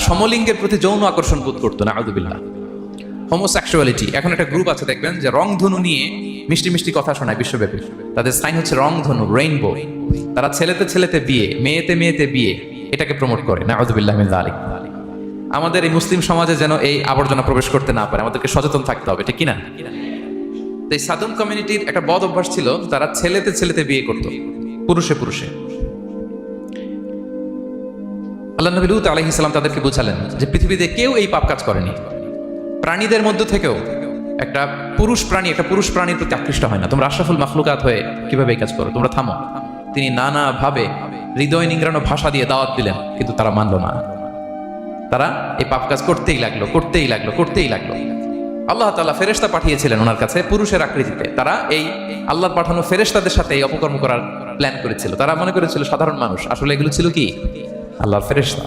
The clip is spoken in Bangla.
সমলিঙ্গের প্রতি যৌন আকর্ষণ বোধ করতো না, আউযুবিল্লাহ। হোমোসেক্সুয়ালিটি, এখন একটা গ্রুপ আছে দেখবেন যে রংধনু নিয়ে মিষ্টি মিষ্টি কথা শোনায় বিশ্বব্যাপী। তাদের সাইন হচ্ছে রংধনু, রেইনবো। তারা ছেলেতে ছেলেতে বিয়ে, মেয়েতে মেয়েতে বিয়ে, এটাকে প্রমোট করে, নাউযুবিল্লাহ মিন যালিক। আমাদের এই মুসলিম সমাজে যেন এই আবর্জনা প্রবেশ করতে না পারে, আমাদেরকে সচেতন থাকতে হবে, ঠিক কিনা? তো এই সাদুম কমিউনিটির একটা বদ অভ্যাস ছিল, তারা ছেলেতে ছেলেতে বিয়ে করত, পুরুষে পুরুষে। আল্লাহ নবী লূত আলাইহিস সালাম তাদেরকে বুঝালেন যে পৃথিবীতে কেউ এই পাপ কাজ করেনি। প্রাণীদের মধ্য থেকেও একটা পুরুষ প্রাণীর প্রতি আকৃষ্ট হয় না। তোমরা আশরাফুল মাখলুকাত হয়ে কিভাবে এই কাজ করো, তোমরা থামো। তিনি নানাভাবে হৃদয় নিংড়ানো ভাষা দিয়ে দাওয়াত দিলেন, কিন্তু তারা মানল না। তারা এই পাপ কাজ করতেই লাগলো। আল্লাহ তাআলা ফেরেশতা পাঠিয়েছিলেন ওনার কাছে পুরুষের আকৃতিতে। তারা এই আল্লাহর পাঠানো ফেরেশতাদের সাথে এই অপকর্ম করার প্ল্যান করেছিল। তারা মনে করেছিল সাধারণ মানুষ, আসলে এগুলো ছিল কি আল্লাহর ফেরেশতা।